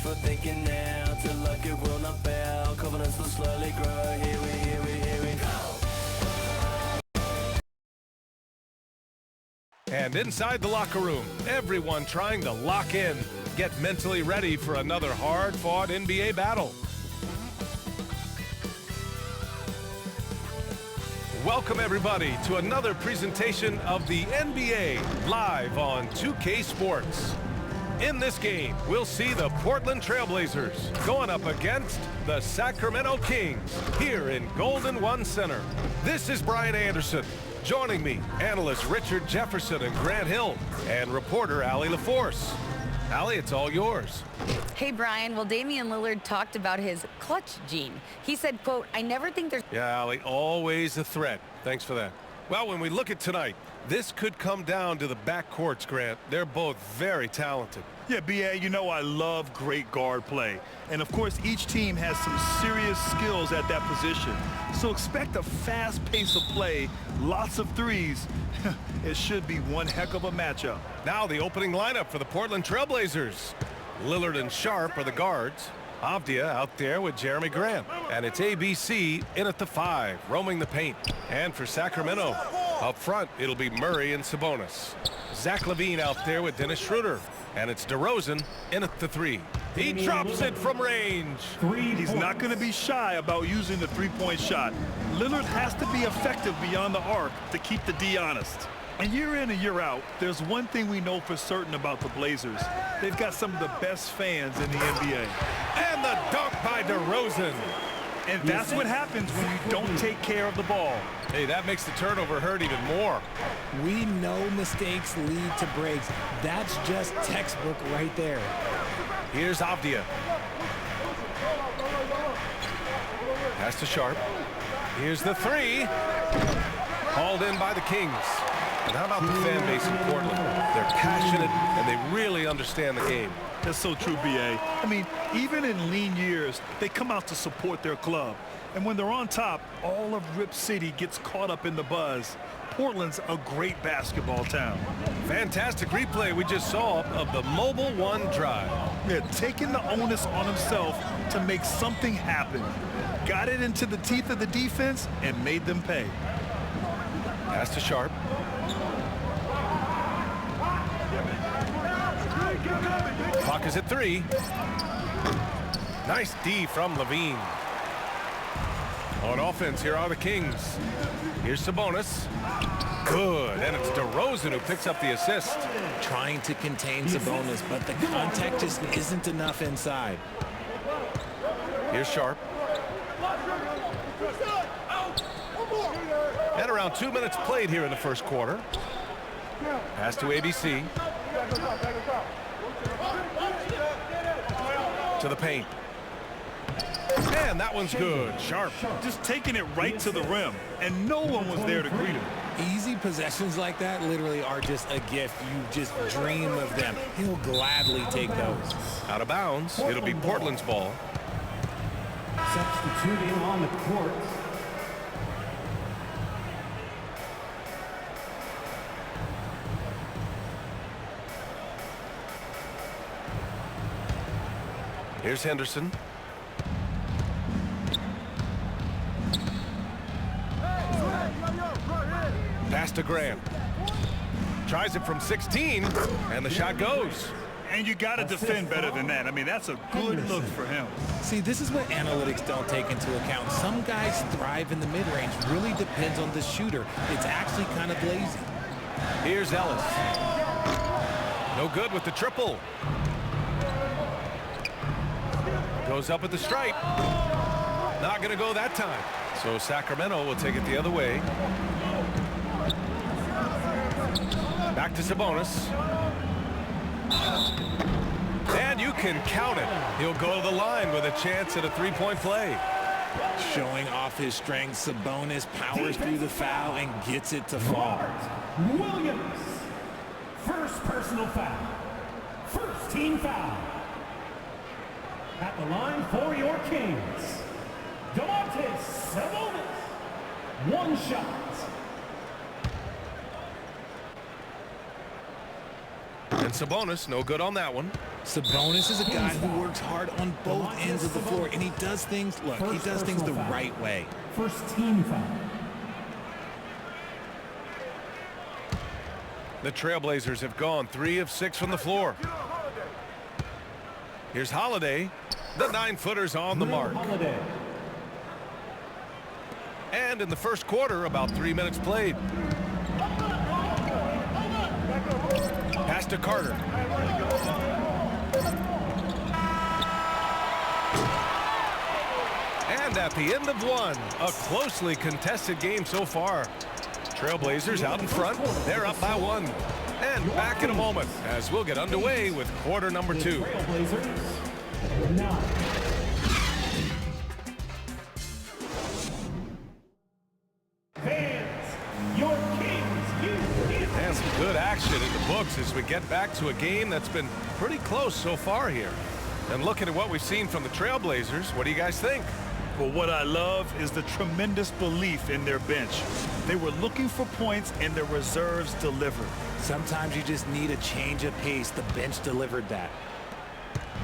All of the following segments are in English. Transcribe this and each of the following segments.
for thinking now. Till luck it will not fail. Confidence will slowly grow. Here we go. And inside the locker room, everyone trying to lock in, get mentally ready for another hard-fought NBA battle. Welcome, everybody, to another presentation of the NBA live on 2K Sports. In this game, we'll see the Portland Trailblazers going up against the Sacramento Kings here in Golden One Center. This is Brian Anderson. Joining me, analysts Richard Jefferson and Grant Hill, and reporter Allie LaForce. Allie, it's all yours. Hey, Brian. Well, Damian Lillard talked about his clutch gene. He said, quote, I never think there's... Yeah, Allie, always a threat. Thanks for that. Well, when we look at tonight, this could come down to the backcourts, Grant. They're both very talented. Yeah, B.A., you know I love great guard play. And, of course, each team has some serious skills at that position. So expect a fast pace of play, lots of threes. It should be one heck of a matchup. Now the opening lineup for the Portland Trailblazers. Lillard and Sharp are the guards. Avdia out there with Jeremy Grant. And it's ABC in at the 5, roaming the paint. And for Sacramento, up front, it'll be Murray and Sabonis. Zach LaVine out there with Dennis Schroeder. And it's DeRozan in at the 3. He drops it from range. He's not going to be shy about using the three-point shot. Lillard has to be effective beyond the arc to keep the D honest. And year in and year out, there's one thing we know for certain about the Blazers. They've got some of the best fans in the NBA. And the dunk by DeRozan. And that's what happens when you don't take care of the ball. Hey, that makes the turnover hurt even more. We know mistakes lead to breaks. That's just textbook right there. Here's Avdia. Pass to Sharp. Here's the 3. Called in by the Kings. And how about the fan base in Portland? They're passionate, and they really understand the game. That's so true, B.A. I mean, even in lean years, they come out to support their club. And when they're on top, all of Rip City gets caught up in the buzz. Portland's a great basketball town. Fantastic replay we just saw of the Mobile One drive. Yeah, taking the onus on himself to make something happen. Got it into the teeth of the defense and made them pay. Pass to Sharp. Clock is at 3. Nice D from LaVine. On offense, here are the Kings. Here's Sabonis. Good, and it's DeRozan who picks up the assist. Trying to contain Sabonis, but the contact just isn't enough inside. Here's Sharp. And around 2 minutes played here in the first quarter. Pass to ABC. To the paint. And that one's good. Sharp. Just taking it right to the rim, and no one was there to greet him. Easy possessions like that literally are just a gift. You just dream of them. He'll gladly take those. Out of bounds. It'll be Portland's ball. Substituting on the court. Here's Henderson. Pass to Graham. Tries it from 16, and the shot goes. And you got to defend better than that. I mean, that's a good look for him. See, this is what analytics don't take into account. Some guys thrive in the mid-range. Really depends on the shooter. It's actually kind of lazy. Here's Ellis. No good with the triple. Goes up at the stripe. Not going to go that time. So Sacramento will take it the other way. Back to Sabonis. And you can count it. He'll go to the line with a chance at a three-point play. Showing off his strength, Sabonis powers through the foul and gets it to fall. Williams. First personal foul. First team foul. At the line for your Kings, Domantas Sabonis. One shot. And Sabonis, no good on that one. Sabonis is a guy who works hard on both ends of the floor, and he does things, look, he does things the right way. First team foul. The Trailblazers have gone 3 of 6 from the floor. Here's Holiday. The 9-footer's on the mark. Holiday. And in the first quarter, about 3 minutes played. Pass to Carter. And at the end of one, a closely contested game so far. Trailblazers out in front. They're up by 1. And back in a moment as we'll get underway with quarter number 2. Trailblazers 9. Fans, your Kings, And some good action in the books as we get back to a game that's been pretty close so far here. And looking at what we've seen from the Trailblazers, what do you guys think? Well, what I love is the tremendous belief in their bench. They were looking for points, and their reserves delivered. Sometimes you just need a change of pace. The bench delivered that.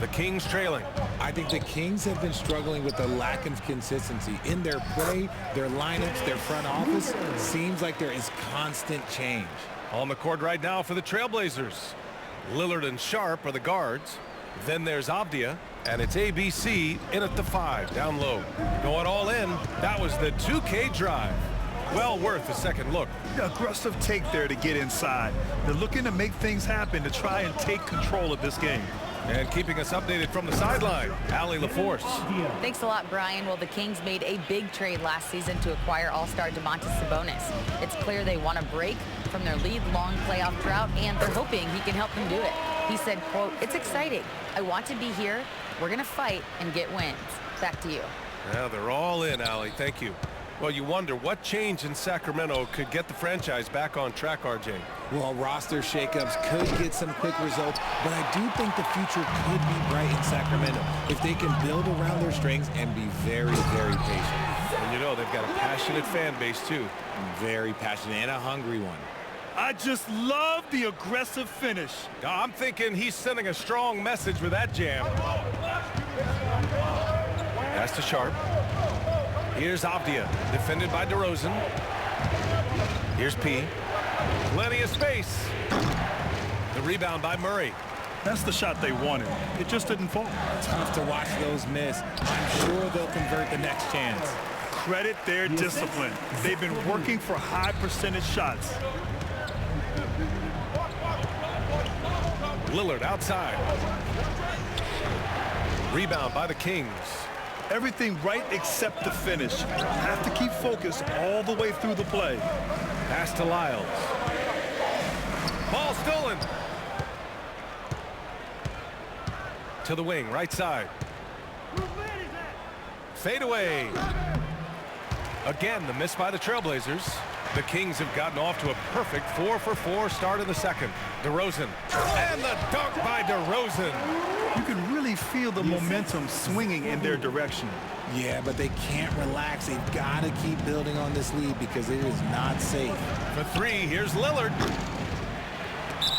The Kings trailing. I think the Kings have been struggling with the lack of consistency in their play, their lineups, their front office. Seems like there is constant change. On the court right now for the Trailblazers. Lillard and Sharp are the guards. Then there's Avdia, and it's ABC in at the 5, down low. Going all in, that was the 2K drive. Well worth a second look. Aggressive take there to get inside. They're looking to make things happen to try and take control of this game. And keeping us updated from the sideline, Allie LaForce. Thanks a lot, Brian. Well, the Kings made a big trade last season to acquire all-star Domantas Sabonis. It's clear they want to break from their lead-long playoff drought, and they're hoping he can help them do it. He said, quote, "It's exciting. I want to be here. We're going to fight and get wins." Back to you. Yeah, they're all in, Allie. Thank you. Well, you wonder what change in Sacramento could get the franchise back on track, RJ. Well, roster shakeups could get some quick results, but I do think the future could be bright in Sacramento if they can build around their strengths and be very, very patient. And you know, they've got a passionate fan base, too. Very passionate and a hungry one. I just love the aggressive finish. I'm thinking he's sending a strong message with that jam. Pass to Sharp. Here's Avdia, defended by DeRozan. Here's P. Plenty of space. The rebound by Murray. That's the shot they wanted. It just didn't fall. Tough to watch those miss. I'm sure they'll convert the next chance. Credit their discipline. They've been working for high percentage shots. Lillard outside. Rebound by the Kings. Everything right except the finish. Have to keep focused all the way through the play. Pass to Lyles. Ball stolen. To the wing, right side. Fade away. Again, the miss by the Trailblazers. The Kings have gotten off to a perfect 4-for-4 start in the second. DeRozan. And the dunk by DeRozan. You can really feel the momentum swinging in their direction. Yeah, but they can't relax. They've got to keep building on this lead because it is not safe. For 3, here's Lillard.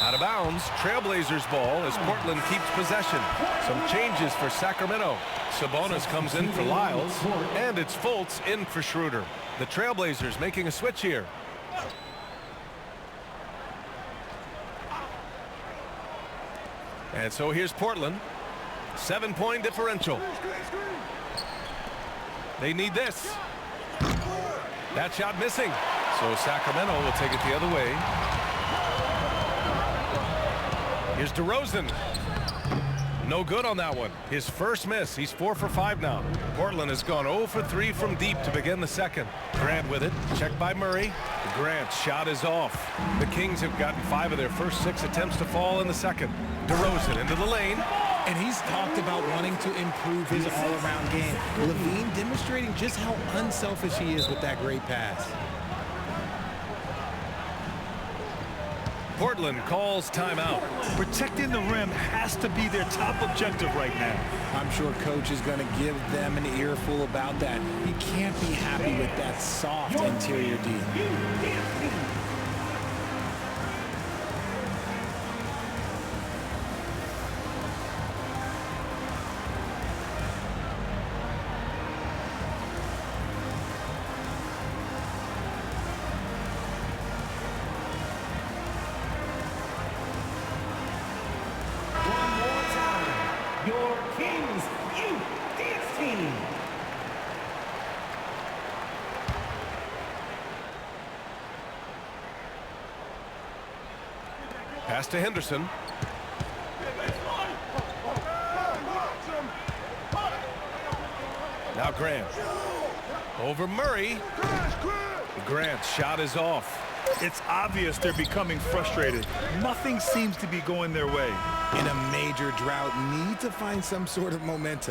Out of bounds, Trailblazers ball as Portland keeps possession. Some changes for Sacramento. Sabonis comes in for Lyles, and it's Fultz in for Schroeder. The Trailblazers making a switch here. And so here's Portland. 7-point differential. They need this. That shot missing. So Sacramento will take it the other way. Here's DeRozan. No good on that one. His first miss. He's 4 for 5 now. Portland has gone 0 for 3 from deep to begin the second. Grant with it. Checked by Murray. Grant's shot is off. The Kings have gotten 5 of their first 6 attempts to fall in the second. DeRozan into the lane. And he's talked about wanting to improve his all-around game. Levine demonstrating just how unselfish he is with that great pass. Portland calls timeout. Protecting the rim has to be their top objective right now. I'm sure coach is going to give them an earful about that. He can't be happy with that soft interior D. Pass to Henderson. Now Grant. Over Murray. Grant's shot is off. It's obvious they're becoming frustrated. Nothing seems to be going their way. In a major drought, need to find some sort of momentum.